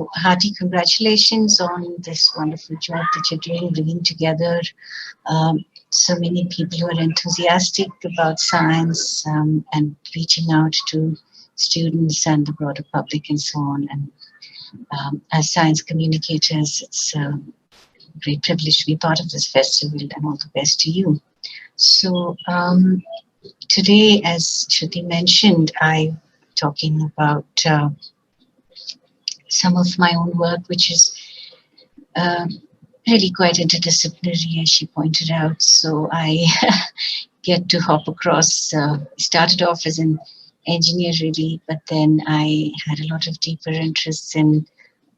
So hearty congratulations on this wonderful job that you're doing, bringing together so many people who are enthusiastic about science and reaching out to students and the broader public and so on. And as science communicators, it's a great privilege to be part of this festival, and all the best to you. So today, as Shruti mentioned, I'm talking about some of my own work, which is really quite interdisciplinary, as she pointed out. So I get to hop across, started off as an engineer really, but then I had a lot of deeper interests in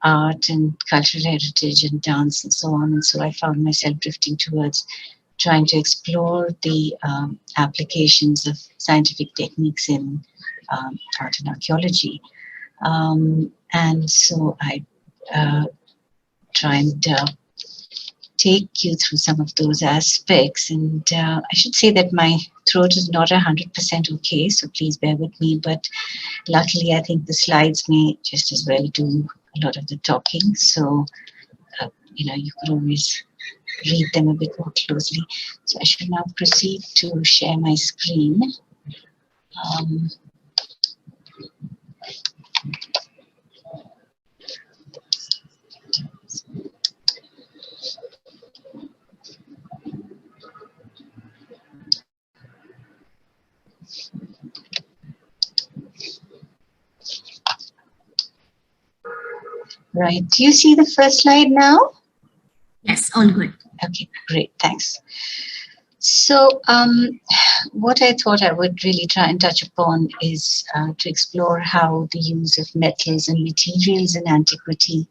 art and cultural heritage and dance and so on. And so I found myself drifting towards trying to explore the applications of scientific techniques in art and archaeology. And so I try and take you through some of those aspects. And I should say that my throat is not 100% okay, so please bear with me. But luckily, I think the slides may just as well do a lot of the talking. So, you could always read them a bit more closely. So I should now proceed to share my screen. Right, do you see the first slide now? Yes, all good. Okay, great, thanks. So what I thought I would really try and touch upon is to explore how the use of metals and materials in antiquity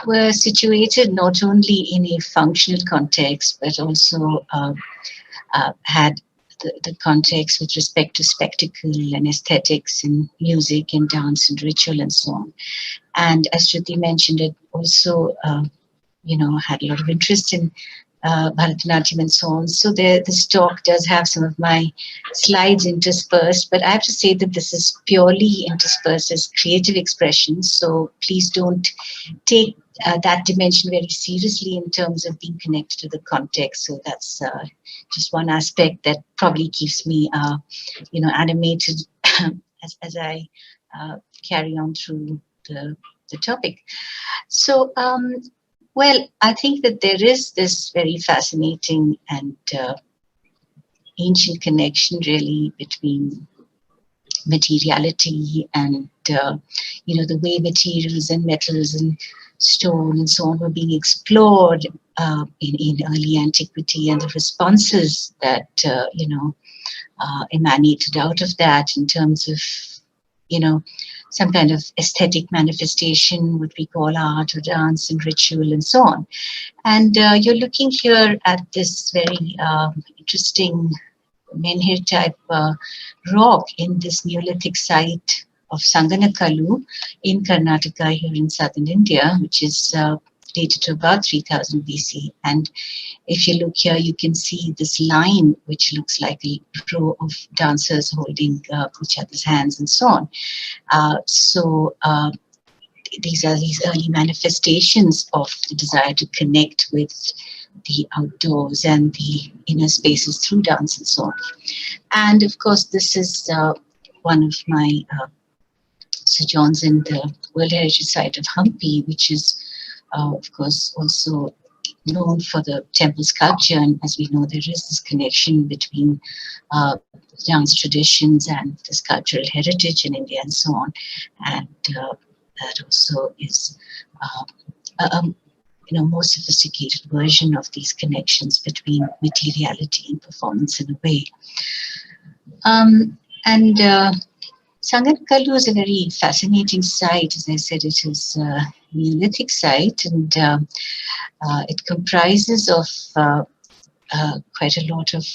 were situated not only in a functional context, but also had the context with respect to spectacle and aesthetics and music and dance and ritual and so on. And as Shruti mentioned, it also had a lot of interest in Bharatanatyam and so on. So this talk does have some of my slides interspersed, but I have to say that this is purely interspersed as creative expressions. So please don't take that dimension very seriously in terms of being connected to the context. So that's just one aspect that probably keeps me, animated as I carry on through the topic. So, well, I think that there is this very fascinating and ancient connection really between materiality and, the way materials and metals and stone and so on were being explored in early antiquity, and the responses that, emanated out of that in terms of, some kind of aesthetic manifestation, what we call art or dance and ritual and so on. And you're looking here at this very interesting menhir type rock in this Neolithic site of Sanganakalu in Karnataka here in southern India, which is dated to about 3000 BC. And if you look here, you can see this line, which looks like a row of dancers holding each other's hands and so on. These are these early manifestations of the desire to connect with the outdoors and the inner spaces through dance and so on. And of course, this is one of my sojourns in the World Heritage Site of Hampi, which is, of course, also known for the temple sculpture. And as we know, there is this connection between dance traditions and the sculptural heritage in India and so on. And that also is a more sophisticated version of these connections between materiality and performance in a way. Sanganakalu is a very fascinating site. As I said, it is a Neolithic site, and it comprises of quite a lot of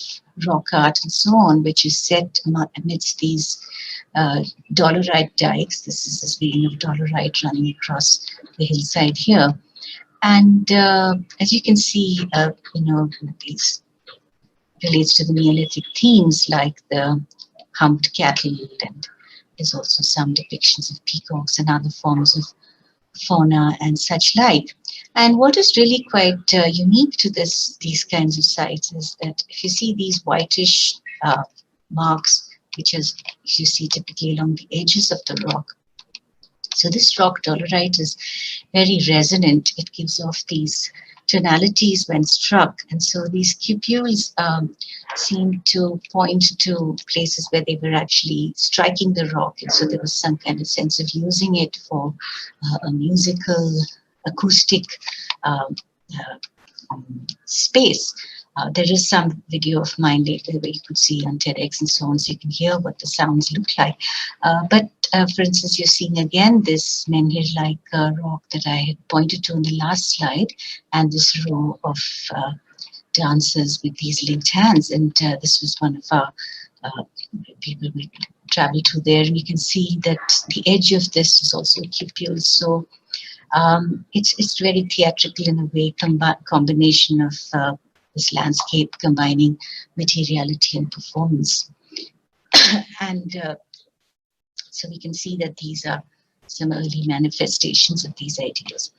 rock art and so on, which is set amidst these dolerite dikes. This is this vein of dolerite running across the hillside here. And as you can see, this relates to the Neolithic themes like the humped cattle, and there's also some depictions of peacocks and other forms of fauna and such like. And what is really quite unique to these kinds of sites is that if you see these whitish marks, which is you see typically along the edges of the rock. So this rock dolerite is very resonant. It gives off these tonalities when struck, and so these cupules seem to point to places where they were actually striking the rock, and so there was some kind of sense of using it for a musical, acoustic um, space. There is some video of mine later where you could see on TEDx and so on, so you can hear what the sounds look like. But for instance, you're seeing again this menhir-like rock that I had pointed to in the last slide, and this row of dancers with these linked hands. And this was one of our people we traveled to there, and you can see that the edge of this is also a cupule. So it's very theatrical in a way, combination of this landscape combining materiality and performance. And so we can see that these are some early manifestations of these ideas.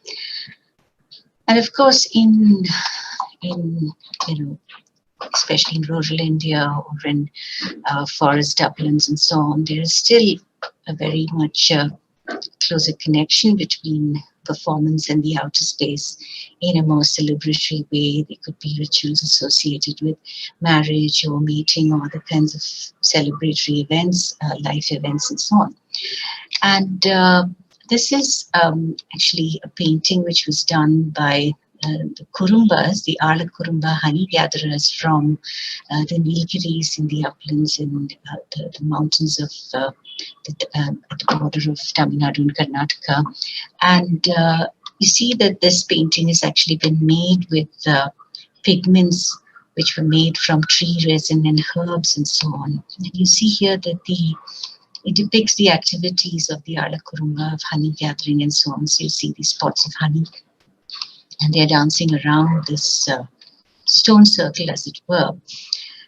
And of course, in especially in rural India or in forest uplands and so on, there is still a very much closer connection between performance and the outer space in a more celebratory way. There could be rituals associated with marriage or meeting or other kinds of celebratory events, life events and so on. And this is actually a painting which was done by the Kurumbas, the Arla Kurumba honey gatherers from the Nilgiris in the uplands in the mountains of at the border of Tamil Nadu and Karnataka. And you see that this painting has actually been made with pigments which were made from tree resin and herbs and so on. And you see here that it depicts the activities of the Arla Kurumba of honey gathering and so on. So you see these pots of honey, and they're dancing around this stone circle, as it were.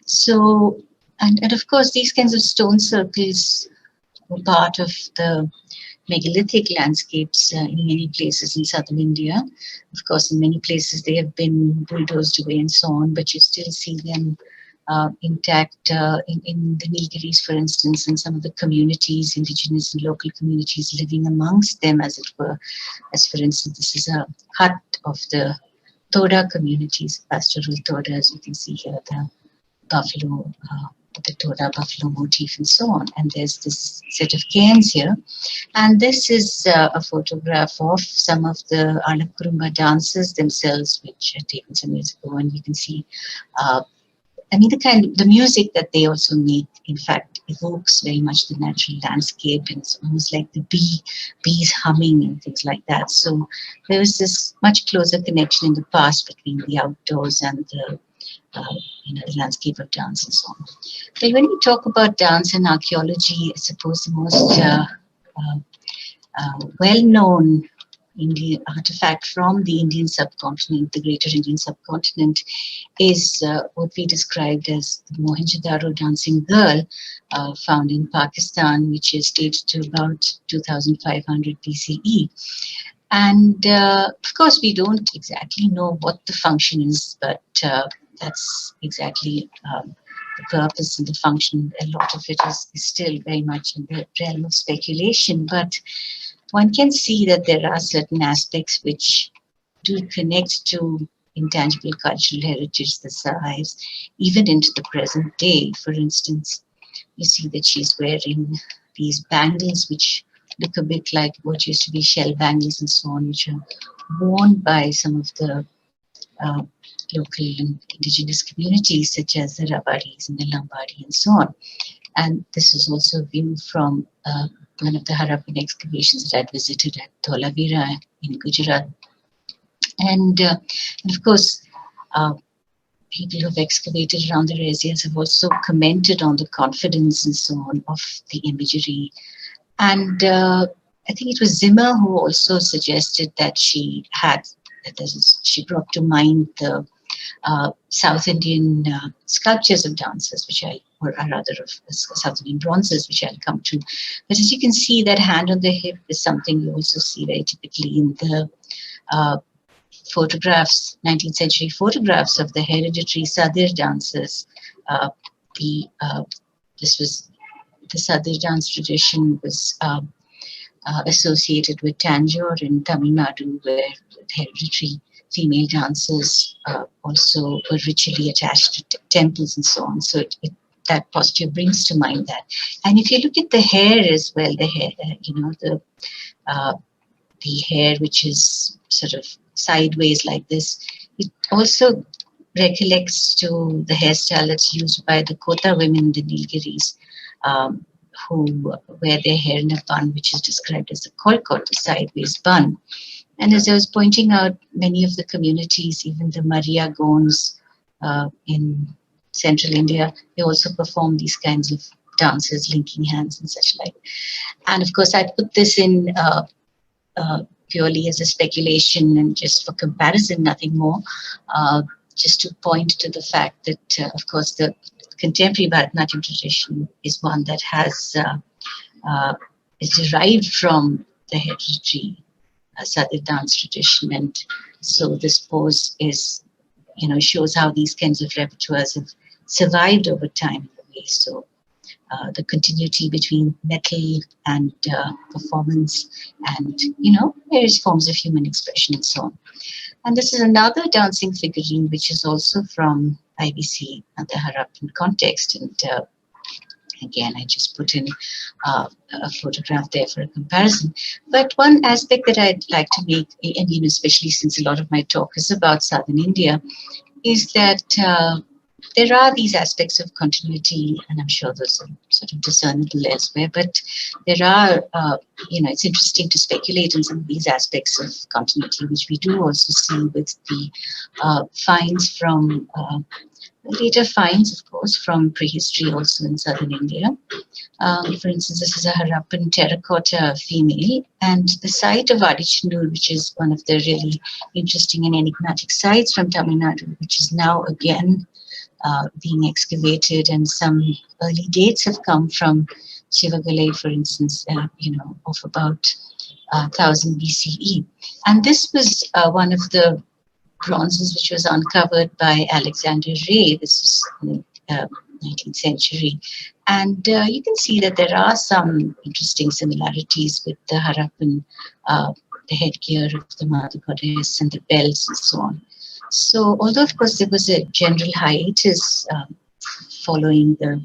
So, and of course, these kinds of stone circles were part of the megalithic landscapes in many places in southern India. Of course, in many places they have been bulldozed away and so on, but you still see them intact in the Nilgiris, for instance, and some of the communities, indigenous and local communities living amongst them, as it were. As for instance, this is a hut of the Toda communities, pastoral Toda, as you can see here, the buffalo, the Toda buffalo motif and so on. And there's this set of cairns here. And this is a photograph of some of the Arla Kurumba dancers themselves, which are taken some years ago, and you can see I mean, the music that they also make, in fact, evokes very much the natural landscape, and it's almost like the bees humming and things like that. So there was this much closer connection in the past between the outdoors and the the landscape of dance and so on. But when we talk about dance and archaeology, I suppose the most well-known Indian artifact from the Indian subcontinent, the greater Indian subcontinent, is what we described as the Mohenjo-Daro dancing girl, found in Pakistan, which is dated to about 2500 BCE. And of course, we don't exactly know what the function is, but that's exactly the purpose and the function. A lot of it is still very much in the realm of speculation, but one can see that there are certain aspects which do connect to intangible cultural heritage that survives even into the present day. For instance, you see that she's wearing these bangles which look a bit like what used to be shell bangles and so on, which are worn by some of the local and indigenous communities such as the Rabadis and the Lambadi and so on. And this is also a view from one of the Harappan excavations that I visited at Dholavira in Gujarat. And of course, people who have excavated around the areas have also commented on the confidence and so on of the imagery. And I think it was Zimmer who also suggested that she brought to mind the South Indian sculptures of dancers, or rather of South Indian bronzes, which I'll come to. But as you can see, that hand on the hip is something you also see very typically in the photographs, 19th century photographs of the hereditary Sadir dancers. This was the Sadir dance tradition was associated with Tanjore in Tamil Nadu, where hereditary female dancers also were ritually attached to temples and so on. So that posture brings to mind that. And if you look at the hair as well, the hair, the hair which is sort of sideways like this, it also recollects to the hairstyle that's used by the Kota women in the Nilgiris, who wear their hair in a bun, which is described as the kolkot, a sideways bun. And as I was pointing out, many of the communities, even the Maria Gons in central India, they also perform these kinds of dances, linking hands and such like. And of course, I put this in purely as a speculation and just for comparison, nothing more, just to point to the fact that, of course, the contemporary Bharatanatyam tradition is one that is derived from the hereditary Sadir dance tradition, and so this pose is, shows how these kinds of repertoires have survived over time in a way. So the continuity between metal and performance, and various forms of human expression and so on. And this is another dancing figurine which is also from IBC and the Harappan context, and again, I just put in a photograph there for a comparison. But one aspect that I'd like to make, and especially since a lot of my talk is about Southern India, is that there are these aspects of continuity, and I'm sure those are sort of discernible elsewhere, but there are, it's interesting to speculate on some of these aspects of continuity, which we do also see with the finds from later finds, of course, from prehistory also in southern India. For instance, this is a Harappan terracotta female, and the site of Adichanur, which is one of the really interesting and enigmatic sites from Tamil Nadu, which is now again being excavated, and some early dates have come from Shivagalai, for instance, of about 1000 BCE. And this was one of the bronzes which was uncovered by Alexander Ray. This is in the 19th century. And you can see that there are some interesting similarities with the Harappan, the headgear of the Mother Goddess and the bells and so on. So although, of course, there was a general hiatus following the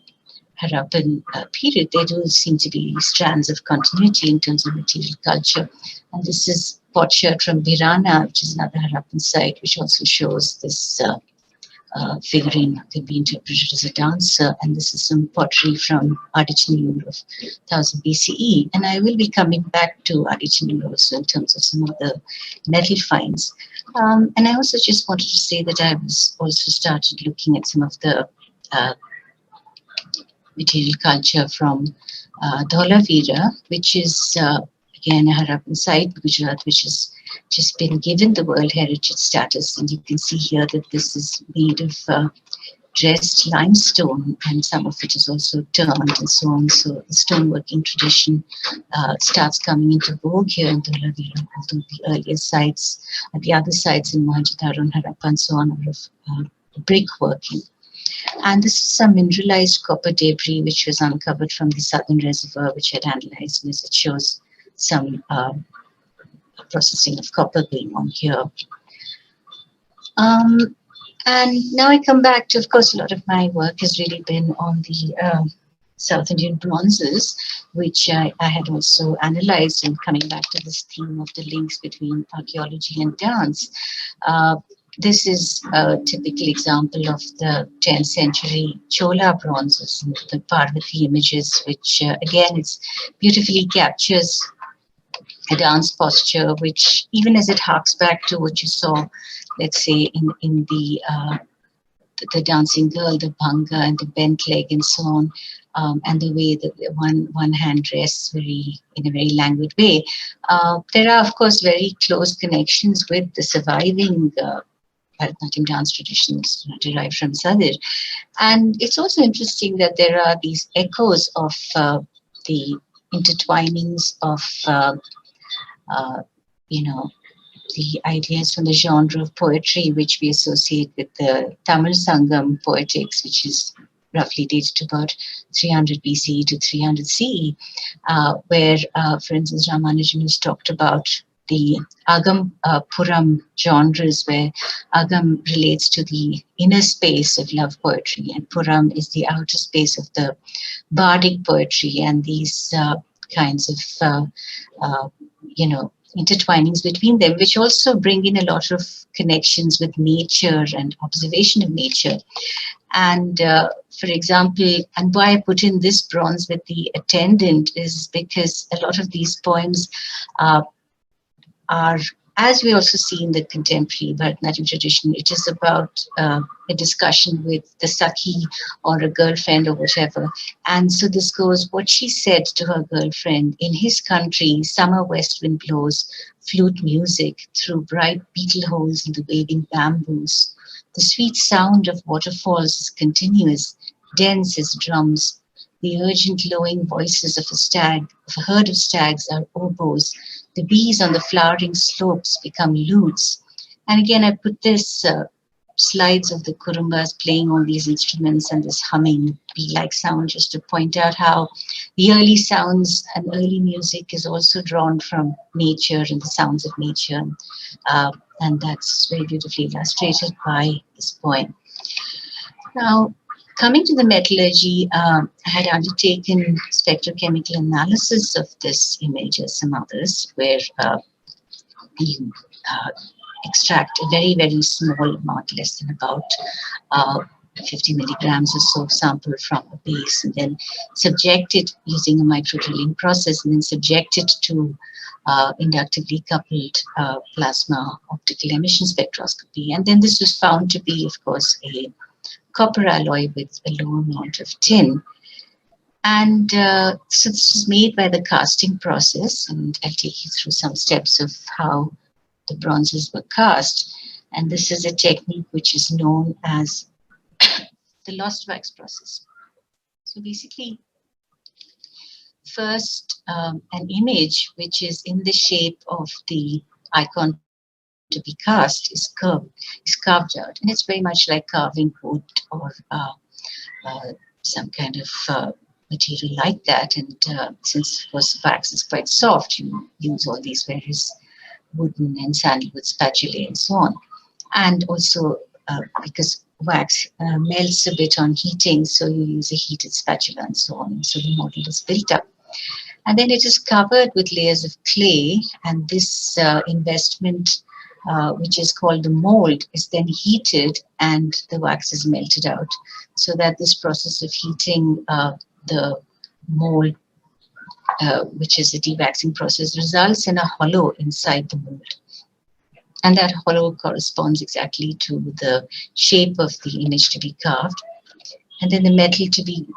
Harappan period, there do seem to be strands of continuity in terms of material culture. And this is potsherd from Birana, which is another Harappan site, which also shows this figurine can be interpreted as a dancer. And this is some pottery from Adichanur of 1000 BCE. And I will be coming back to Adichanur also in terms of some of the metal finds. And I also just wanted to say that I was also started looking at some of the material culture from Dholavira, which is again a Harappan site, Gujarat, which has just been given the World Heritage status. And you can see here that this is made of dressed limestone, and some of it is also turned and so on. So the stoneworking tradition starts coming into vogue here in Dholavira, although the earlier sites, the other sites in Mohenjo-Daro and Harappa and so on, are of brickworking. And this is some mineralized copper debris which was uncovered from the southern reservoir, which I'd analyzed, and it shows some processing of copper going on here. And now I come back to, of course, a lot of my work has really been on the South Indian bronzes, which I had also analyzed, and coming back to this theme of the links between archaeology and dance. This is a typical example of the 10th century Chola bronzes, the Parvati images, which again, it's beautifully captures a dance posture, which even as it harks back to what you saw, let's say in the dancing girl, the bhanga and the bent leg and so on, and the way that one hand rests in a very languid way. There are, of course, very close connections with the surviving Bharatanatyam dance traditions derived from Sadir. And it's also interesting that there are these echoes of the intertwinings of, you know, the ideas from the genre of poetry which we associate with the Tamil Sangam poetics, which is roughly dated to about 300 BCE to 300 CE, where, for instance, Ramanujan has talked about the Agam Puram genres, where Agam relates to the inner space of love poetry, and Puram is the outer space of the bardic poetry, and these kinds of, intertwinings between them, which also bring in a lot of connections with nature and observation of nature. And for example, and why I put in this bronze with the attendant is because a lot of these poems are, as we also see in the contemporary Bharatanatyam tradition, it is about a discussion with the Sakhi or a girlfriend or whatever. And so this goes, what she said to her girlfriend: in his country, summer west wind blows flute music through bright beetle holes in the waving bamboos. The sweet sound of waterfalls is continuous, dense as drums. The urgent lowing voices of a herd of stags are oboes. The bees on the flowering slopes become lutes. And again, I put this slides of the kurumbas playing on these instruments and this humming bee-like sound just to point out how the early sounds and early music is also drawn from nature and the sounds of nature. And that's very beautifully illustrated by this poem. Now, coming to the metallurgy, I had undertaken spectrochemical analysis of this image as some others, where you extract a very, very small amount, less than about 50 milligrams or so sample from a base, and then subject it using a micro drilling process, and then subject it to inductively coupled plasma optical emission spectroscopy. And then this was found to be, of course, a copper alloy with a low amount of tin. And so this is made by the casting process, and I'll take you through some steps of how the bronzes were cast. And this is a technique which is known as the lost wax process. So basically, first, an image which is in the shape of the icon to be cast is carved out, and it's very much like carving wood or some kind of material like that. And since, of course, wax is quite soft, you use all these various wooden and sandalwood spatulae and so on. And also because wax melts a bit on heating, so you use a heated spatula and so on. So the model is built up. And then it is covered with layers of clay, and this investment, which is called the mold, is then heated and the wax is melted out, so that this process of heating the mold, which is a dewaxing process, results in a hollow inside the mold. And that hollow corresponds exactly to the shape of the image to be carved. And then the metal to be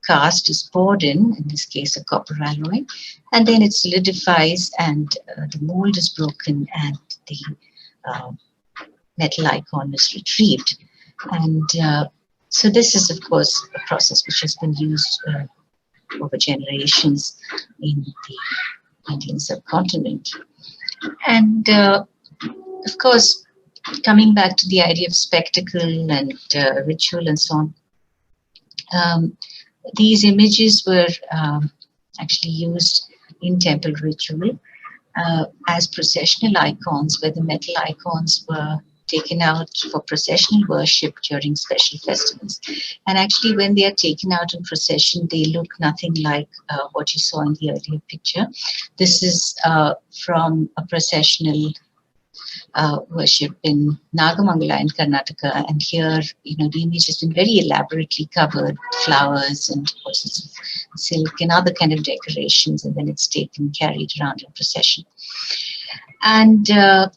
cast is poured in this case a copper alloy, and then it solidifies, and the mold is broken, and the metal icon is retrieved. And so this is, of course, a process which has been used over generations in the Indian subcontinent. And of course, coming back to the idea of spectacle and ritual and so on, these images were actually used in temple ritual as processional icons, where the metal icons were taken out for processional worship during special festivals. And actually, when they are taken out in procession, they look nothing like what you saw in the earlier picture. This is from a processional worship in Nagamangala in Karnataka, and here, the image has been very elaborately covered with flowers and all sorts of silk and other kind of decorations, and then it's taken, carried around in procession. And the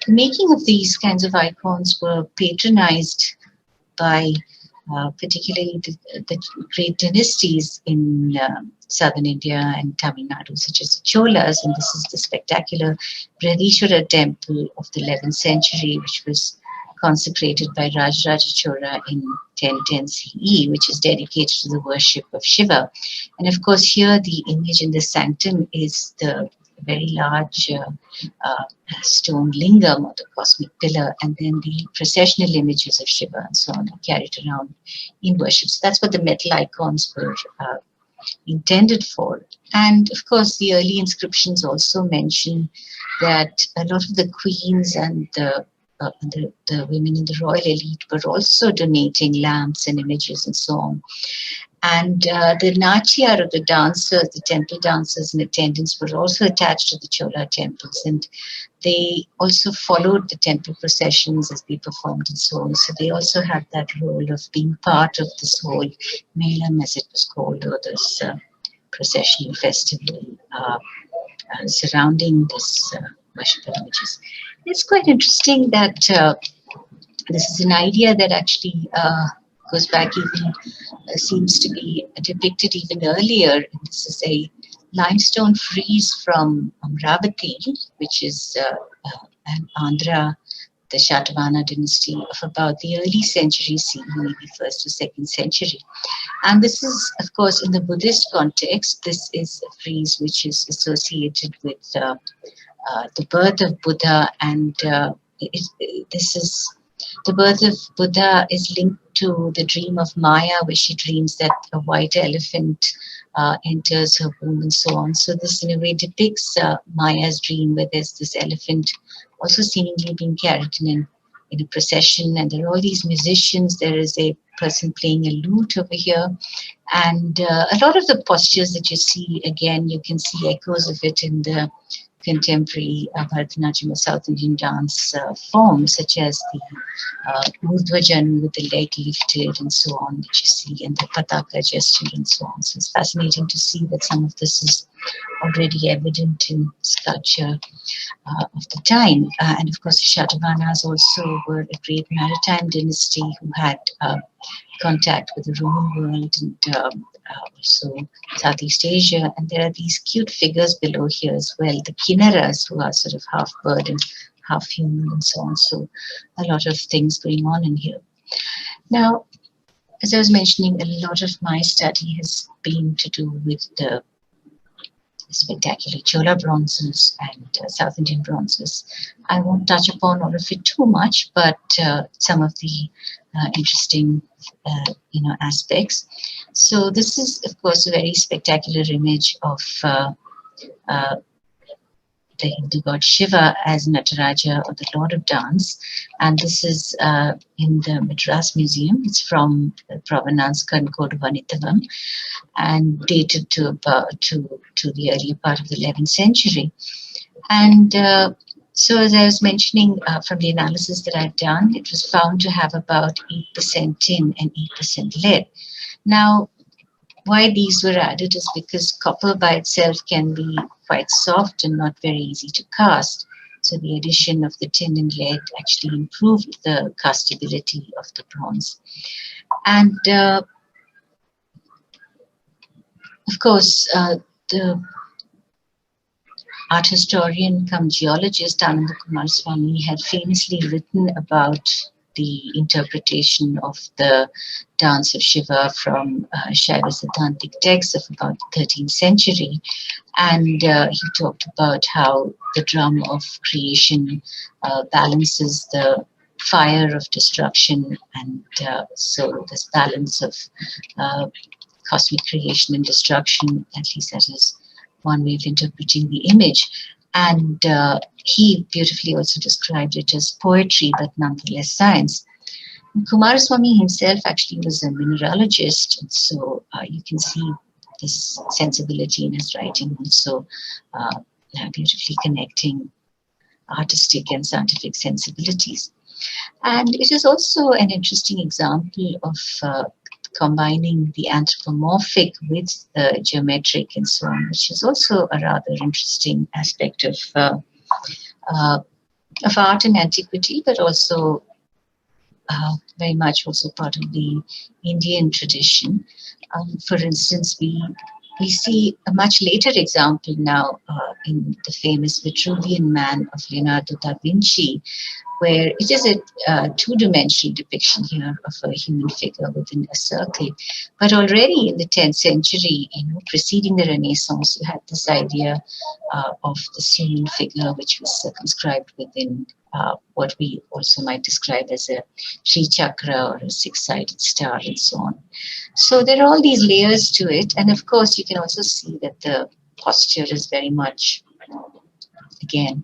making of these kinds of icons were patronized by particularly the great dynasties in southern India and Tamil Nadu, such as the Cholas. And this is the spectacular Brihadishwara temple of the 11th century, which was consecrated by Rajaraja Chola in 1010 CE, which is dedicated to the worship of Shiva. And of course, here the image in the sanctum is the very large stone lingam or the cosmic pillar, and then the processional images of Shiva and so on are carried around in worship. So that's what the metal icons were intended for. And of course, the early inscriptions also mention that a lot of the queens and the women in the royal elite were also donating lamps and images and so on. And the Natya, or the dancers, the temple dancers in attendance, were also attached to the Chola temples, and they also followed the temple processions as they performed and so on. So they also had that role of being part of this whole Melam, as it was called, or this processional festival surrounding this worship of images. It's quite interesting that this is an idea that actually goes back even, seems to be depicted even earlier. This is a limestone frieze from Amravati, which is an Andhra, the Shatavana dynasty of about the early century CE, maybe 1st or 2nd century. And this is, of course, in the Buddhist context, this is a frieze which is associated with the birth of Buddha, and this is the birth of Buddha is linked to the dream of Maya, where she dreams that a white elephant enters her womb and so on. So this in a way depicts Maya's dream, where there's this elephant also seemingly being carried in a procession, and there are all these musicians. There is a person playing a lute over here, and a lot of the postures that you see, again, you can see echoes of it in the contemporary Bharatanatyam or South Indian dance forms, such as the Urdhvajan with the leg lifted and so on that you see, and the Pataka gesture and so on. So it's fascinating to see that some of this is already evident in sculpture of the time. And of course, the Shatavahanas also were a great maritime dynasty who had contact with the Roman world and also Southeast Asia. And there are these cute figures below here as well, the Kinnaras, who are sort of half bird and half human and so on. So a lot of things going on in here. Now, as I was mentioning, a lot of my study has been to do with the spectacular Chola bronzes and South Indian bronzes. I won't touch upon all of it too much, but some of the interesting aspects. So this is, of course, a very spectacular image of the Hindu god Shiva as Nataraja, or the Lord of Dance. And this is in the Madras Museum. It's from the provenance Kankodu Vanitavam and dated to about to the earlier part of the 11th century. And so as I was mentioning, from the analysis that I've done, it was found to have about 8% tin and 8% lead. Now, why these were added is because copper by itself can be quite soft and not very easy to cast. So the addition of the tin and lead actually improved the castability of the bronze. And of course, the art historian come geologist Ananda Kumaraswamy had famously written about the interpretation of the dance of Shiva from Shaiva Siddhantic texts of about the 13th century. And he talked about how the drum of creation balances the fire of destruction. And so this balance of cosmic creation and destruction, at least that is one way of interpreting the image. And he beautifully also described it as poetry, but nonetheless science. And Kumaraswamy himself actually was a mineralogist, and so you can see this sensibility in his writing, also beautifully connecting artistic and scientific sensibilities. And it is also an interesting example of combining the anthropomorphic with the geometric and so on, which is also a rather interesting aspect of art and antiquity, but also very much also part of the Indian tradition. For instance, we we see a much later example now in the famous Vitruvian Man of Leonardo da Vinci, where it is a two-dimensional depiction here of a human figure within a circle. But already in the 10th century, preceding the Renaissance, you had this idea of this human figure which was circumscribed within what we also might describe as a Sri Chakra or a six-sided star and so on. So there are all these layers to it. And of course, you can also see that the posture is very much, again,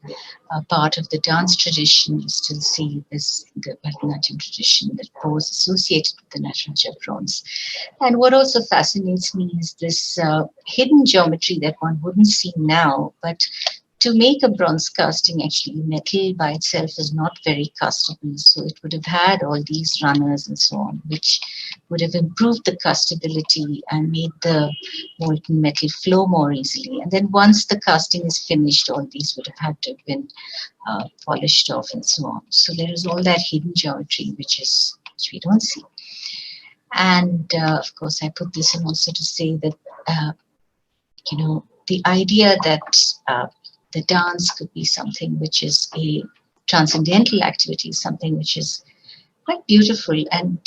part of the dance tradition. You still see this, the Bharatanatyam tradition, that pose associated with the Nataraja bronze. And what also fascinates me is this hidden geometry that one wouldn't see now, but to make a bronze casting, actually metal by itself is not very castable, so it would have had all these runners and so on, which would have improved the castability and made the molten metal flow more easily. And then once the casting is finished, all these would have had to have been polished off and so on. So there is all that hidden geometry which we don't see. And of course, I put this in also to say that the idea that the dance could be something which is a transcendental activity, something which is quite beautiful. And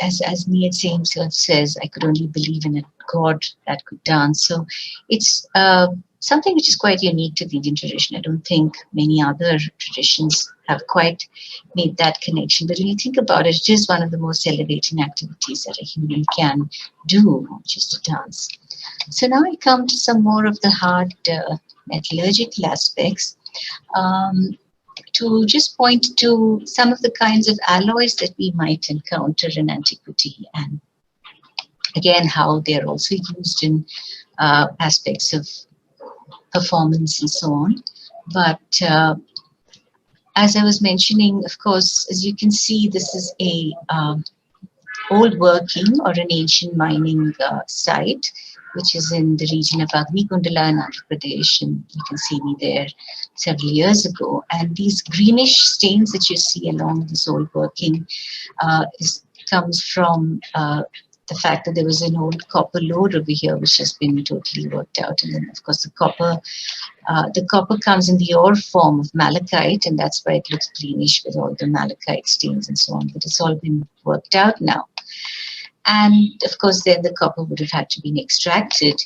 as NIAS himself says, I could only believe in a god that could dance. So it's something which is quite unique to the Indian tradition. I don't think many other traditions have quite made that connection. But when you think about it, it is one of the most elevating activities that a human can do, which is to dance. So now I come to some more of the hard metallurgical aspects, to just point to some of the kinds of alloys that we might encounter in antiquity, and again how they're also used in aspects of performance and so on. But as I was mentioning, of course, as you can see, this is a old working or an ancient mining site, which is in the region of Agnikundala in Andhra Pradesh, and you can see me there several years ago. And these greenish stains that you see along this old working comes from the fact that there was an old copper lode over here, which has been totally worked out. And then, of course, the copper comes in the ore form of malachite, and that's why it looks greenish with all the malachite stains and so on. But it's all been worked out now. And of course, then the copper would have had to be extracted.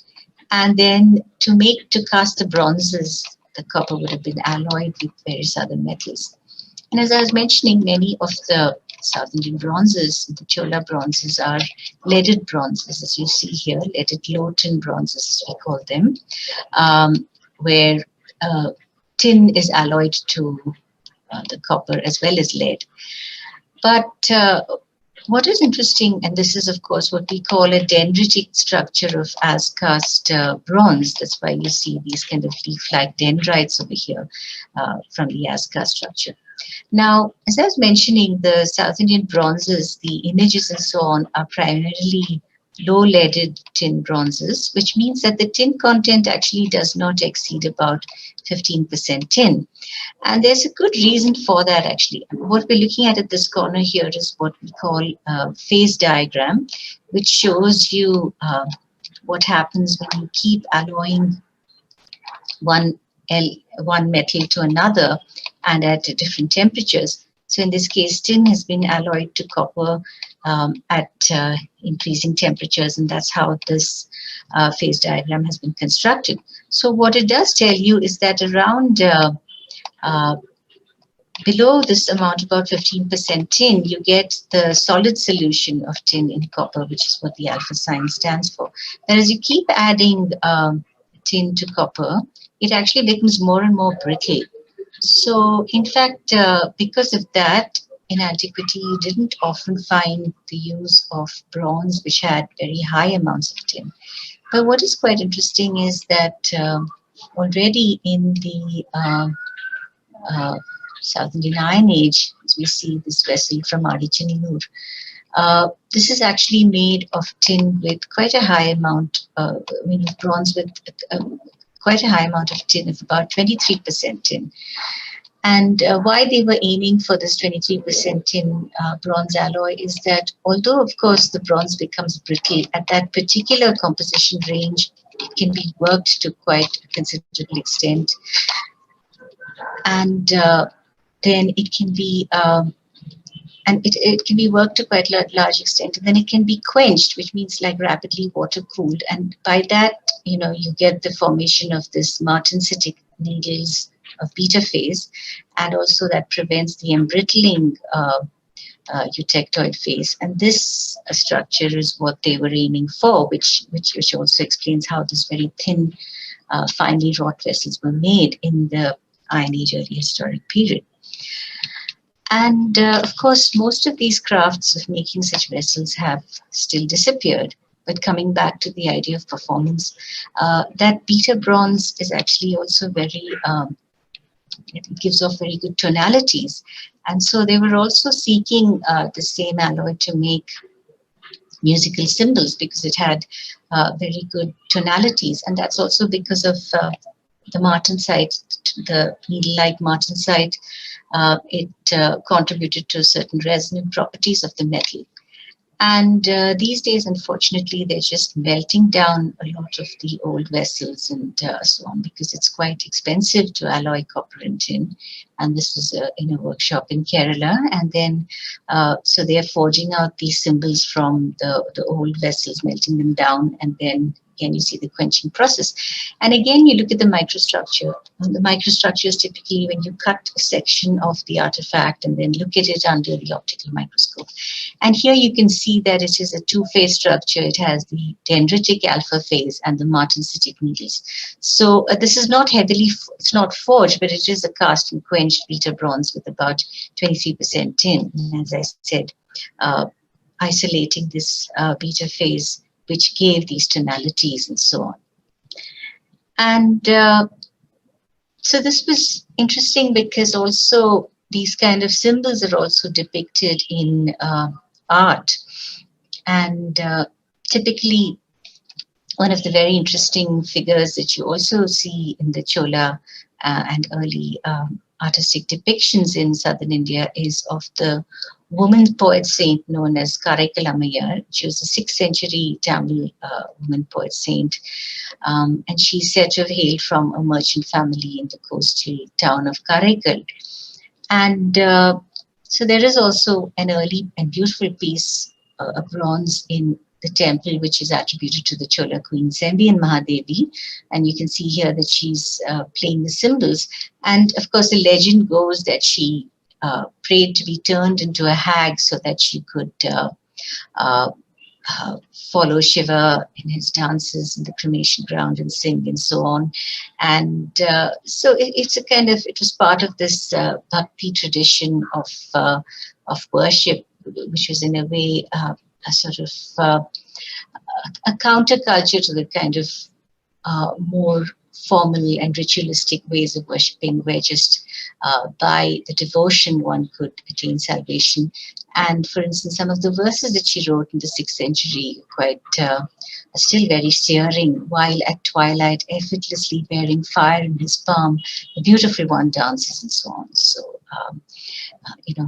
And then to cast the bronzes, the copper would have been alloyed with various other metals. And as I was mentioning, many of the South Indian bronzes, the Chola bronzes, are leaded bronzes, as you see here, leaded low-tin bronzes, as we call them, where tin is alloyed to the copper as well as lead. But what is interesting, and this is of course what we call a dendritic structure of as-cast bronze. That's why you see these kind of leaf-like dendrites over here from the as-cast structure. Now, as I was mentioning, the South Indian bronzes, the images and so on, are primarily low-leaded tin bronzes, which means that the tin content actually does not exceed about 15% tin. And there's a good reason for that, actually. What we're looking at this corner here is what we call a phase diagram, which shows you what happens when you keep alloying one metal to another and at different temperatures. So in this case, tin has been alloyed to copper at increasing temperatures, and that's how this phase diagram has been constructed. So what it does tell you is that around below this amount, about 15% tin, you get the solid solution of tin in copper, which is what the alpha sign stands for. But as you keep adding tin to copper, it actually becomes more and more brittle. So in fact, because of that, in antiquity, you didn't often find the use of bronze, which had very high amounts of tin. But what is quite interesting is that already in the South Indian Iron Age, as we see this vessel from Adichanillur, this is actually made of tin with quite a high amount, bronze with quite a high amount of tin, of about 23% tin. And why they were aiming for this 23% tin bronze alloy is that although, of course, the bronze becomes brittle, at that particular composition range, it can be worked to quite a considerable extent. And then it can be it can be worked to quite a large extent, and then it can be quenched, which means like rapidly water cooled, and by that you get the formation of this martensitic needles of beta phase, and also that prevents the embrittling eutectoid phase. And this structure is what they were aiming for, which also explains how this very thin finely wrought vessels were made in the Iron Age early historic period. And of course, most of these crafts of making such vessels have still disappeared. But coming back to the idea of performance, that beta bronze is actually also very, it gives off very good tonalities. And so they were also seeking the same alloy to make musical symbols because it had very good tonalities. And that's also because of the martensite, the needle-like martensite. It contributed to certain resonant properties of the metal. And these days, unfortunately, they're just melting down a lot of the old vessels and so on, because it's quite expensive to alloy copper and tin. And this is in a workshop in Kerala. And then, so they're forging out these symbols from the old vessels, melting them down, and then again, you see the quenching process. And again, you look at the microstructure. And the microstructure is typically when you cut a section of the artifact and then look at it under the optical microscope. And here you can see that it is a two-phase structure. It has the dendritic alpha phase and the martensitic needles. So this is not heavily, it's not forged, but it is a cast and quenched beta bronze with about 23% tin. And as I said, isolating this beta phase, which gave these tonalities and so on. And so this was interesting because also these kind of symbols are also depicted in art. And typically, one of the very interesting figures that you also see in the Chola and early artistic depictions in southern India is of the woman poet saint known as Karaikal Ammayar. She was a 6th century Tamil woman poet saint. And she's said to have hailed from a merchant family in the coastal town of Karaikal. And so there is also an early and beautiful piece of bronze in the temple, which is attributed to the Chola queen Sembi and Mahadevi. And you can see here that she's playing the cymbals. And of course, the legend goes that she prayed to be turned into a hag so that she could follow Shiva in his dances in the cremation ground and sing and so on. And so it's a kind of, it was part of this bhakti tradition of worship, which was in a way a sort of a counterculture to the kind of more formal and ritualistic ways of worshipping, where just by the devotion one could attain salvation. And for instance, some of the verses that she wrote in the 6th century quite are still very searing. While at twilight, effortlessly bearing fire in his palm, the beautiful one dances and so on. So,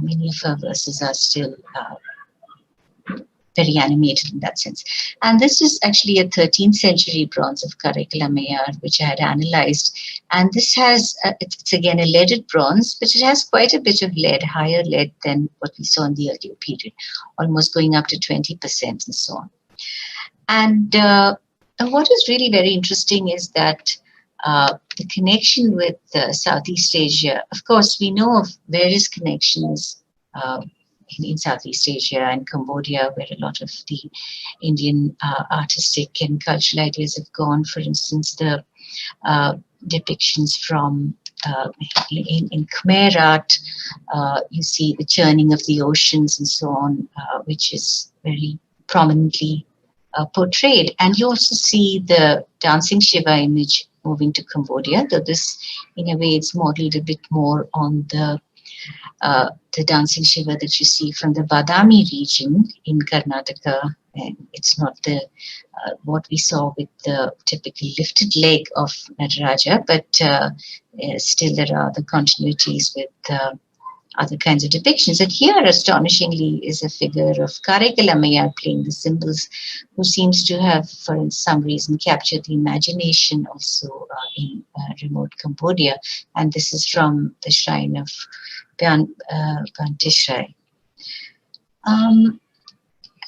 many of her verses are still very animated in that sense. And this is actually a 13th century bronze of Karaikal Ammayar, which I had analyzed. And this has, it's again a leaded bronze, but it has quite a bit of lead, higher lead than what we saw in the earlier period, almost going up to 20% and so on. And what is really very interesting is that the connection with Southeast Asia, of course, we know of various connections in Southeast Asia and Cambodia, where a lot of the Indian artistic and cultural ideas have gone. For instance, the depictions from in Khmer art, you see the churning of the oceans and so on, which is very prominently portrayed. And you also see the dancing Shiva image moving to Cambodia, though this, in a way, it's modeled a bit more on the the dancing Shiva that you see from the Badami region in Karnataka. And it's not the what we saw with the typical lifted leg of Nataraja, but still there are the continuities with other kinds of depictions. And here, astonishingly, is a figure of Karikalamaya playing the cymbals, who seems to have, for some reason, captured the imagination also in remote Cambodia. And this is from the shrine of Bantishrai.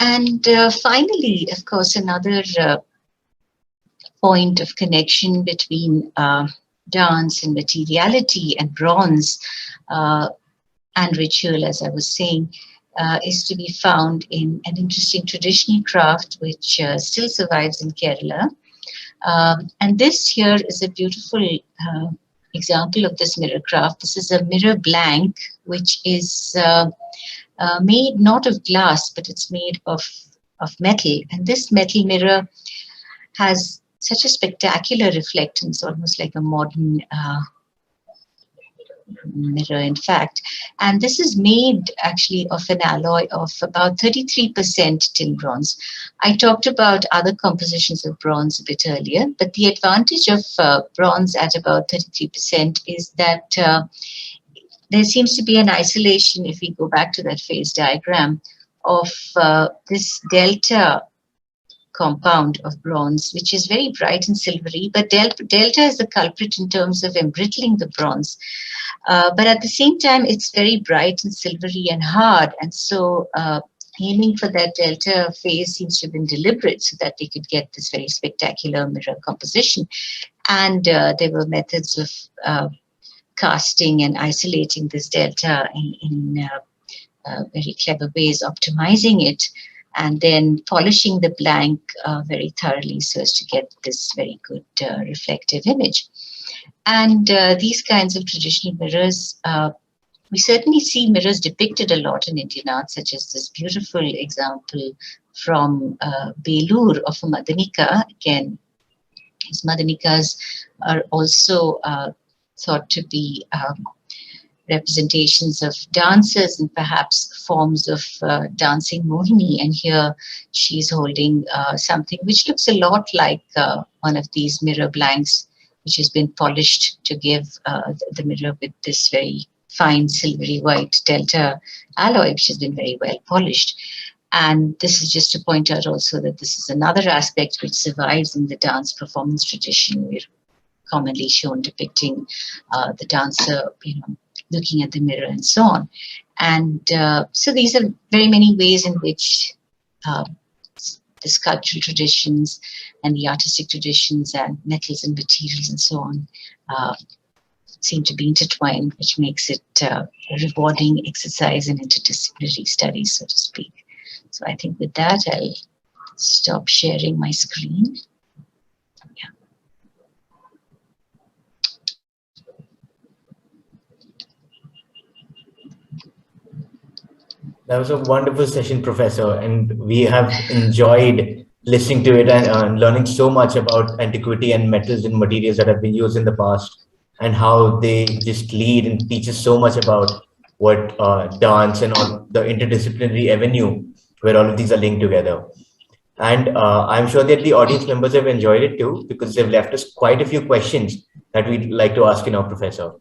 And finally, of course, another point of connection between dance and materiality and bronze and ritual, as I was saying, is to be found in an interesting traditional craft which still survives in Kerala. And this here is a beautiful example of this mirror craft. This is a mirror blank, which is made not of glass, but it's made of metal. And this metal mirror has such a spectacular reflectance, almost like a modern mirror, in fact. And this is made actually of an alloy of about 33% tin bronze. I talked about other compositions of bronze a bit earlier, but the advantage of bronze at about 33% is that there seems to be an isolation, if we go back to that phase diagram, of this delta compound of bronze, which is very bright and silvery, but delta is the culprit in terms of embrittling the bronze. But at the same time, it's very bright and silvery and hard. And so aiming for that delta phase seems to have been deliberate so that they could get this very spectacular mirror composition. And there were methods of casting and isolating this delta in very clever ways, optimizing it, and then polishing the blank very thoroughly so as to get this very good reflective image. And these kinds of traditional mirrors, we certainly see mirrors depicted a lot in Indian art, such as this beautiful example from Belur of a Madanika. Again, his Madanikas are also thought to be representations of dancers and perhaps forms of dancing Mohini. And here she's holding something which looks a lot like one of these mirror blanks, which has been polished to give the mirror with this very fine silvery white delta alloy, which has been very well polished. And this is just to point out also that this is another aspect which survives in the dance performance tradition. We're commonly shown depicting the dancer, looking at the mirror and so on. And so these are very many ways in which the sculptural traditions and the artistic traditions and metals and materials and so on seem to be intertwined, which makes it a rewarding exercise in interdisciplinary studies, so to speak. So I think with that, I'll stop sharing my screen. That was a wonderful session, Professor, and we have enjoyed listening to it and learning so much about antiquity and metals and materials that have been used in the past and how they just lead and teach us so much about what dance and all the interdisciplinary avenue where all of these are linked together. And I'm sure that the audience members have enjoyed it too, because they've left us quite a few questions that we'd like to ask you now, Professor.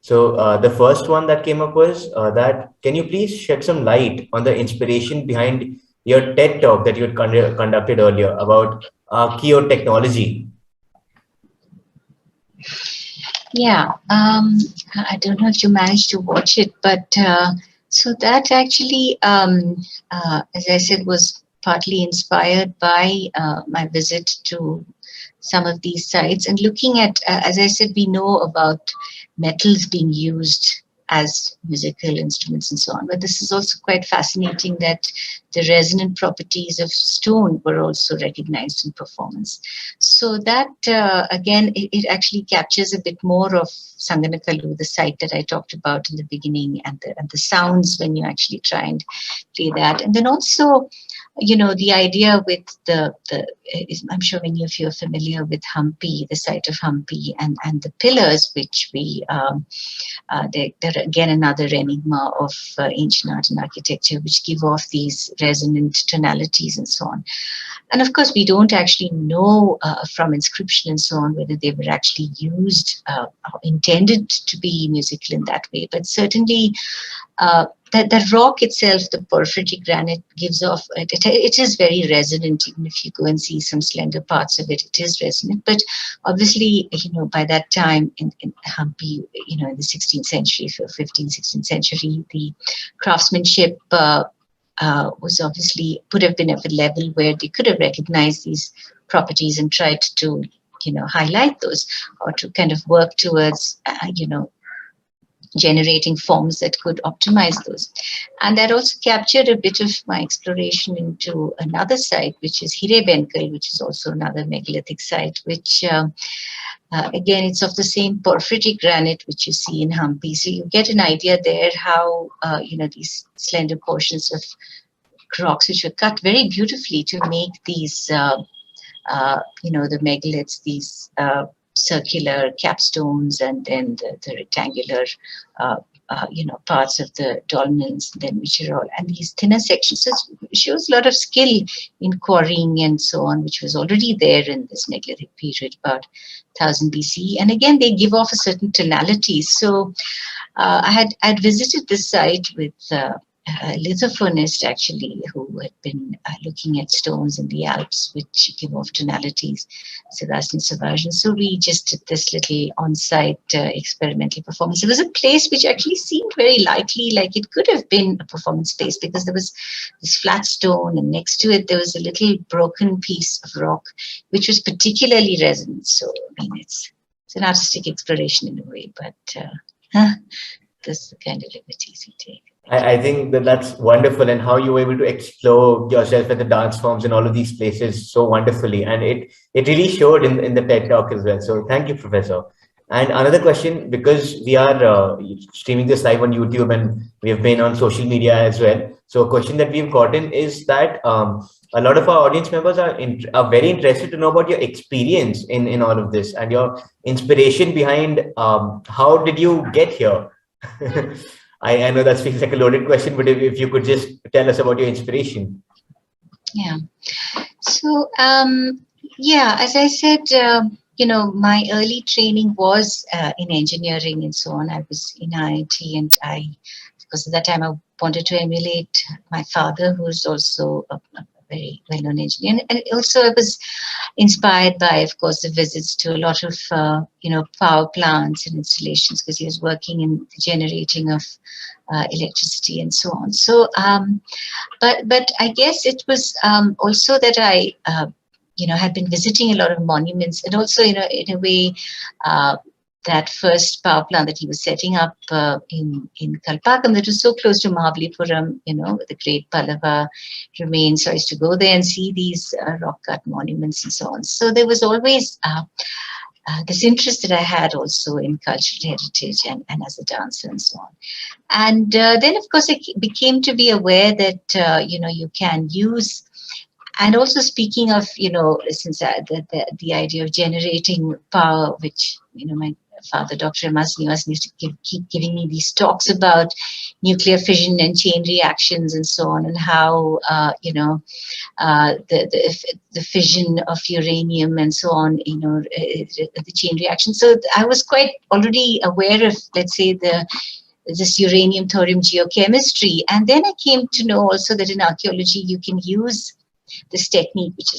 So the first one that came up was that, can you please shed some light on the inspiration behind your TED talk that you had conducted earlier about archaeotechnology? Yeah, I don't know if you managed to watch it, but so that actually, as I said, was partly inspired by my visit to some of these sites and looking at, as I said, we know about metals being used as musical instruments and so on, but this is also quite fascinating that the resonant properties of stone were also recognized in performance. So that, again, it actually captures a bit more of Sanganakalu, the site that I talked about in the beginning, and the sounds when you actually try and play that. And then also, the idea with I'm sure many of you are familiar with Hampi, the site of Hampi, and the pillars, which they're again another enigma of ancient art and architecture, which give off these resonant tonalities and so on. And of course, we don't actually know from inscription and so on whether they were actually used or intended to be musical in that way. But certainly, the rock itself, the porphyritic granite, gives off, it is very resonant. Even if you go and see some slender parts of it, it is resonant. But obviously, by that time in Hampi, in the 16th century, 15th, 16th century, the craftsmanship was obviously would have been at a level where they could have recognized these properties and tried to, highlight those, or to kind of work towards, generating forms that could optimize those. And that also captured a bit of my exploration into another site, which is Hirebenkal, which is also another megalithic site, which again, it's of the same porphyritic granite which you see in Hampi. So you get an idea there how, these slender portions of rocks which were cut very beautifully to make these, the megaliths, these circular capstones, and then the rectangular, parts of the dolmens, then which are all, and these thinner sections. So it shows a lot of skill in quarrying and so on, which was already there in this megalithic period, about 1000 BC. And again, they give off a certain tonality. So I'd visited this site with a lithophonist, actually, who had been looking at stones in the Alps, which give off tonalities, Sebastian Sauvage. And so we just did this little on-site experimental performance. It was a place which actually seemed very likely like it could have been a performance space, because there was this flat stone, and next to it there was a little broken piece of rock, which was particularly resonant. So, I mean, it's an artistic exploration in a way, but this is the kind of liberties we take. I think that's wonderful, and how you were able to explore yourself at the dance forms in all of these places so wonderfully. And it really showed in the TED Talk as well. So thank you, Professor. And another question, because we are streaming this live on YouTube and we have been on social media as well. So a question that we've gotten is that a lot of our audience members are very interested to know about your experience in all of this and your inspiration behind how did you get here? I know that feels like a loaded question, but if you could just tell us about your inspiration. Yeah. So, as I said, my early training was in engineering and so on. I was in IIT, and because at that time I wanted to emulate my father, who is also a very well-known engineer. And also I was inspired by, of course, the visits to a lot of, power plants and installations, because he was working in the generating of electricity and so on. So, but I guess it was also that I, had been visiting a lot of monuments, and also, in a way, that first power plant that he was setting up in Kalpakam, that was so close to Mahabalipuram, the great Pallava remains. So I used to go there and see these rock-cut monuments and so on. So there was always this interest that I had also in cultural heritage and as a dancer and so on. And then, of course, I became to be aware that, you can use. And also, speaking of, since the idea of generating power, which, my father, Dr. Srinivasan, used to keep giving me these talks about nuclear fission and chain reactions and so on, and how, the fission of uranium and so on, the chain reaction. So I was quite already aware of, let's say, this uranium thorium geochemistry. And then I came to know also that in archaeology you can use this technique, which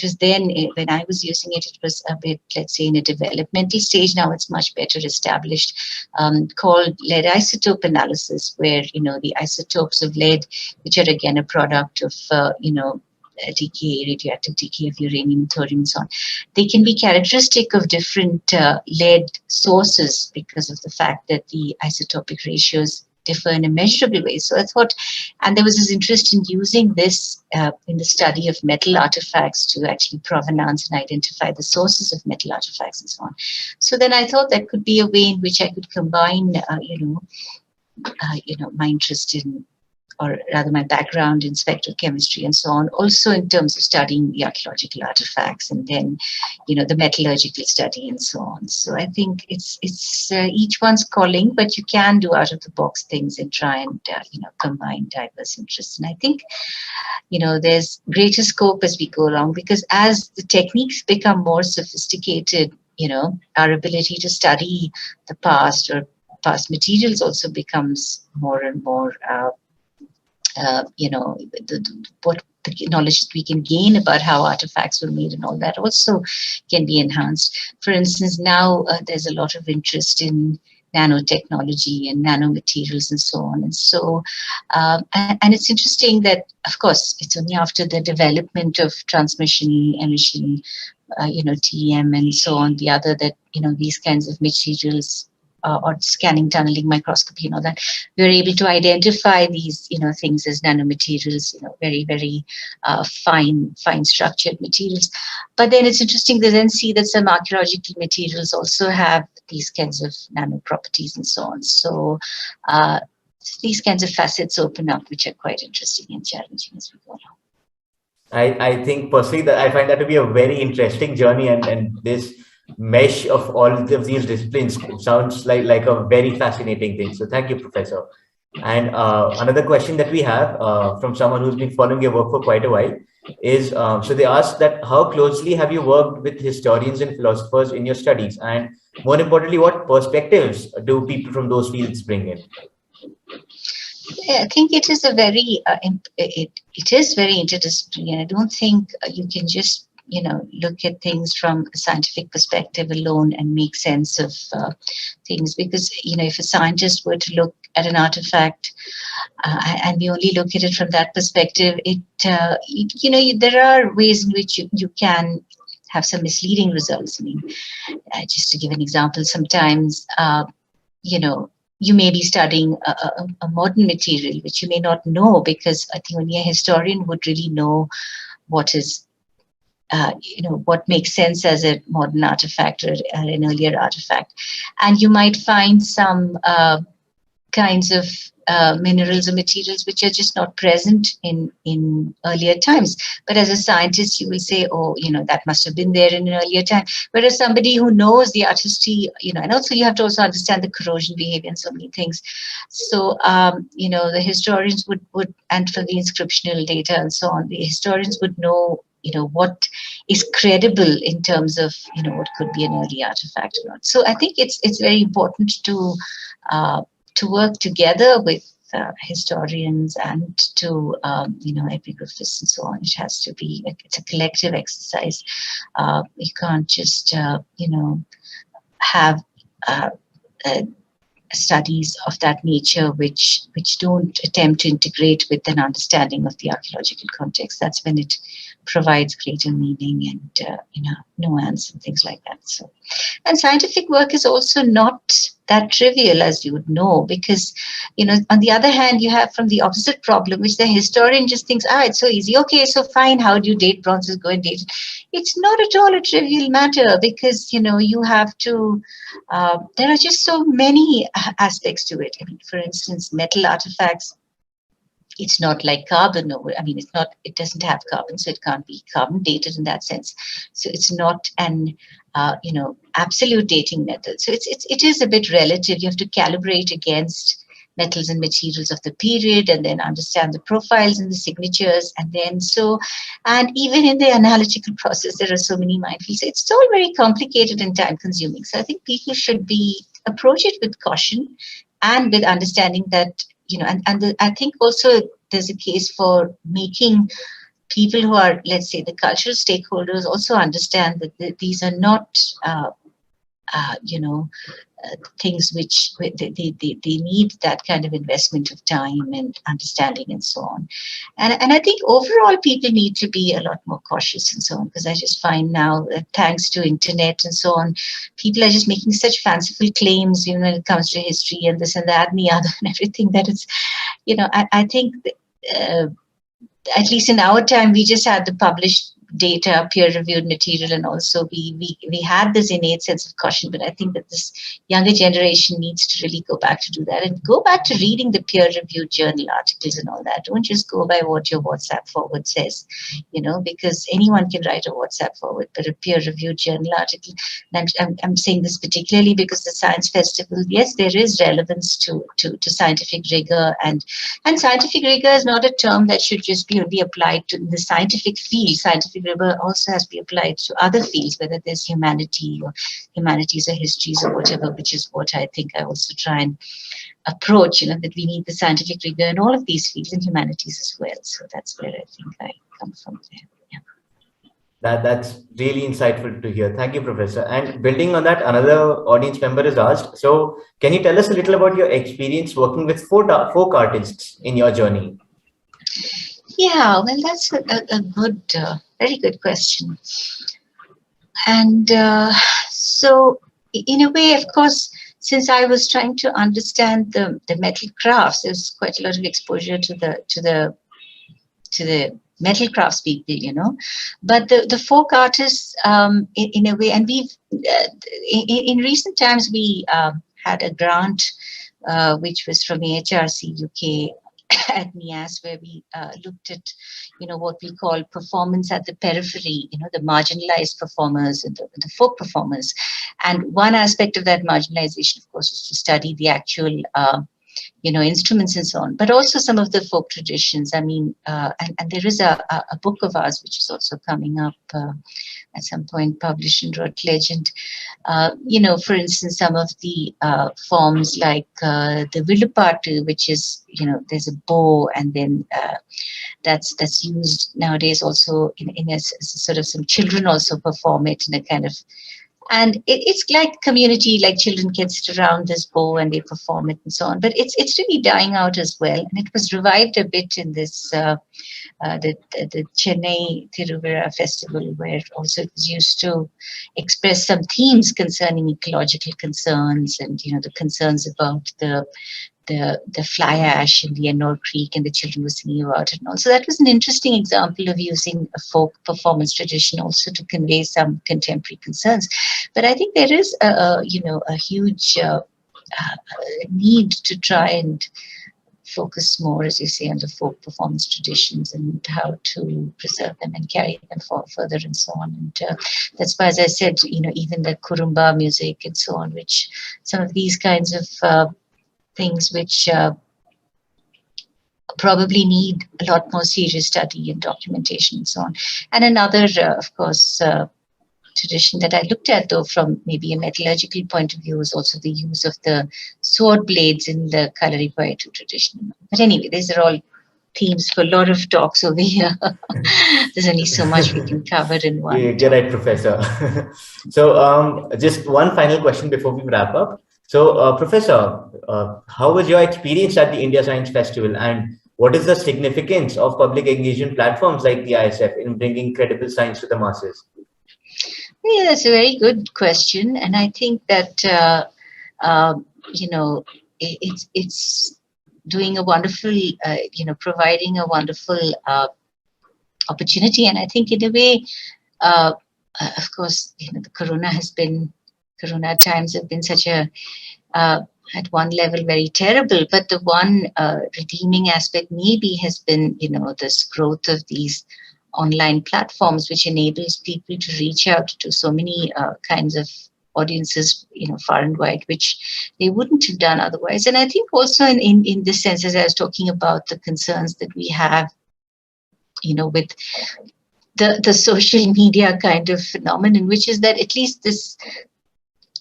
was then, when I was using it, it was a bit, let's say, in a developmental stage. Now it's much better established, called lead isotope analysis, where, the isotopes of lead, which are again a product of, decay, radioactive decay of uranium, thorium, and so on, they can be characteristic of different lead sources because of the fact that the isotopic ratios differ in a measurable way. So I thought, and there was this interest in using this in the study of metal artifacts to actually provenance and identify the sources of metal artifacts and so on. So then I thought that could be a way in which I could combine, my interest in or rather my background in spectral chemistry and so on, also in terms of studying the archaeological artifacts and then, the metallurgical study and so on. So I think it's each one's calling, but you can do out of the box things and try and, combine diverse interests. And I think, there's greater scope as we go along, because as the techniques become more sophisticated, our ability to study the past or past materials also becomes more and more, what the knowledge that we can gain about how artifacts were made and all that also can be enhanced. For instance, now there's a lot of interest in nanotechnology and nanomaterials and so on. And so, and it's interesting that, of course, it's only after the development of transmission, emission, TEM and so on, the other that, these kinds of materials or scanning, tunneling, microscopy and all that, we're able to identify these, things as nanomaterials, very, very fine structured materials. But then it's interesting to then see that some archaeological materials also have these kinds of nano properties and so on. So these kinds of facets open up, which are quite interesting and challenging as we go along. I think personally that I find that to be a very interesting journey, and this mesh of all of these disciplines sounds like a very fascinating thing. So thank you, Professor. And another question that we have from someone who's been following your work for quite a while is, so they ask that how closely have you worked with historians and philosophers in your studies? And more importantly, what perspectives do people from those fields bring in? Yeah, I think it is a very, it is very interdisciplinary. I don't think you can just, look at things from a scientific perspective alone and make sense of things, because, if a scientist were to look at an artifact and we only look at it from that perspective, there are ways in which you can have some misleading results. I mean, just to give an example, sometimes, you may be studying a modern material, which you may not know, because I think only a historian would really know what is, what makes sense as a modern artifact or an earlier artifact. And you might find some kinds of minerals or materials which are just not present in earlier times. But as a scientist, you will say, oh, that must have been there in an earlier time. Whereas somebody who knows the artistry, and also you have to also understand the corrosion behavior and so many things. So, the historians would, and from the inscriptional data and so on, the historians would know, what is credible in terms of, what could be an early artifact or not. So I think it's very important to work together with historians and to, epigraphists and so on. It has to be, it's a collective exercise. You can't just, have studies of that nature which don't attempt to integrate with an understanding of the archaeological context. That's when it provides greater meaning and nuance and things like that. So, and scientific work is also not that trivial, as you would know, because on the other hand, you have from the opposite problem, which the historian just thinks, it's so easy. Okay, so fine. How do you date bronzes? Go and date it. It's not at all a trivial matter, because you have to. There are just so many aspects to it. I mean, for instance, metal artifacts. It's not like carbon. It doesn't have carbon, so it can't be carbon dated in that sense. So it's not an, absolute dating method. So it is a bit relative. You have to calibrate against metals and materials of the period, and then understand the profiles and the signatures, and even in the analytical process, there are so many minefields. So it's all very complicated and time consuming. So I think people should approach it with caution and with understanding that, I think also there's a case for making people who are, let's say, the cultural stakeholders also understand that these are not, things which they need that kind of investment of time and understanding and so on. And I think overall people need to be a lot more cautious and so on, because I just find now that thanks to internet and so on, people are just making such fanciful claims, when it comes to history and this and that and the other and everything, that it's, I think at least in our time, we just had the published data, peer-reviewed material, and also we had this innate sense of caution. But I think that this younger generation needs to really go back to do that and go back to reading the peer-reviewed journal articles and all that. Don't just go by what your WhatsApp forward says, because anyone can write a WhatsApp forward, but a peer-reviewed journal article. And I'm saying this particularly because the Science Festival, yes, there is relevance to scientific rigor, and scientific rigor is not a term that should just be applied to the scientific field. Scientific rigor also has to be applied to other fields, whether there's humanities or histories or whatever, which is what I think I also try and approach, that we need the scientific rigor in all of these fields and humanities as well. So that's where I think I come from there. Yeah. That's really insightful to hear. Thank you, Professor. And building on that, another audience member is asked, so can you tell us a little about your experience working with folk artists in your journey? Yeah, well, that's a good, very good question. And so in a way, of course, since I was trying to understand the metal crafts, there's quite a lot of exposure to the metal crafts people, but the folk artists, in a way, and we've in recent times we had a grant which was from HRC UK at NIAS, where we looked at, what we call performance at the periphery, the marginalized performers and the folk performers. And one aspect of that marginalization, of course, is to study the actual, instruments and so on, but also some of the folk traditions. I mean, and there is a book of ours which is also coming up at some point, published in Routledge. And, for instance, some of the forms like the Willupatu, which is, there's a bow, and then that's used nowadays also in a sort of, some children also perform it in a kind of, and it's like community, like children can sit around this bow and they perform it and so on. But it's really dying out as well. And it was revived a bit in this the Chennai Tiruvira festival, where also it was used to express some themes concerning ecological concerns and the concerns about the fly ash in the Ennore Creek, and the children were singing about it. And also that was an interesting example of using a folk performance tradition also to convey some contemporary concerns. But I think there is a huge need to try and focus more, as you say, on the folk performance traditions and how to preserve them and carry them further and so on. And that's why, as I said, even the Kurumba music and so on, which some of these kinds of things which probably need a lot more serious study and documentation and so on. And another, of course, tradition that I looked at, though, from maybe a metallurgical point of view, is also the use of the sword blades in the Kalaripayattu tradition. But anyway, these are all themes for a lot of talks over here. There's only so much we can cover in one. You're right, Professor. So just one final question before we wrap up. So, Professor, how was your experience at the India Science Festival, and what is the significance of public engagement platforms like the ISF in bringing credible science to the masses? Yeah, that's a very good question, and I think that it's doing a wonderful, providing a wonderful opportunity. And I think in a way, of course, the Corona times have been such a, at one level, very terrible. But the one redeeming aspect maybe has been, this growth of these online platforms, which enables people to reach out to so many kinds of audiences, far and wide, which they wouldn't have done otherwise. And I think also in this sense, as I was talking about the concerns that we have, with the social media kind of phenomenon, which is that at least this,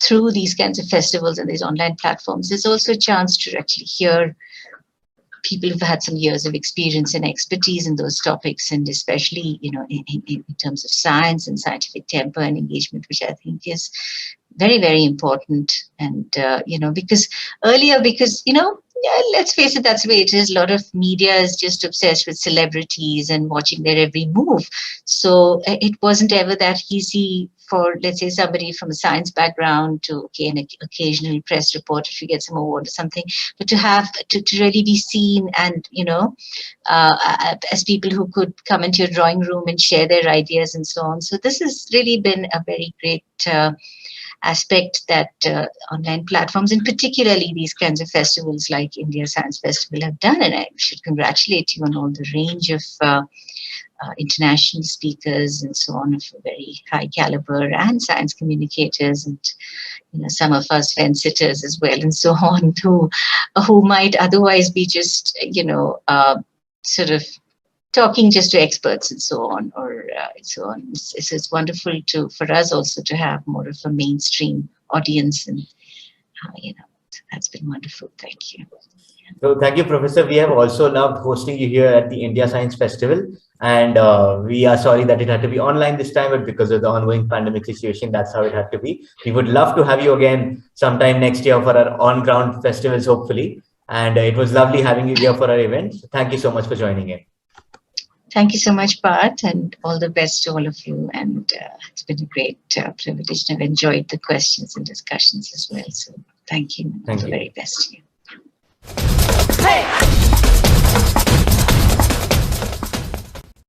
through these kinds of festivals and these online platforms, there's also a chance to actually hear people who've had some years of experience and expertise in those topics, and especially, in terms of science and scientific temper and engagement, which I think is very, very important. And, because earlier, yeah, let's face it, that's the way it is. A lot of media is just obsessed with celebrities and watching their every move. So it wasn't ever that easy for, let's say, somebody from a science background to, okay, an occasional press report if you get some award or something, but to have, to really be seen and, as people who could come into your drawing room and share their ideas and so on. So this has really been a very great aspect that online platforms, and particularly these kinds of festivals like India Science Festival, have done. And I should congratulate you on all the range of international speakers and so on of a very high caliber, and science communicators, and some of us fence sitters as well, and so on, who might otherwise be just sort of talking just to experts and so on, or so on. It's wonderful for us also to have more of a mainstream audience, and that's been wonderful. Thank you. So thank you, Professor. We have also loved hosting you here at the India Science Festival, and we are sorry that it had to be online this time, but because of the ongoing pandemic situation, that's how it had to be. We would love to have you again sometime next year for our on-ground festivals, hopefully. And it was lovely having you here for our event. So thank you so much for joining in. Thank you so much, Parth, and all the best to all of you. And it's been a great privilege, and I've enjoyed the questions and discussions as well. So thank you. All the very best to you. Hey!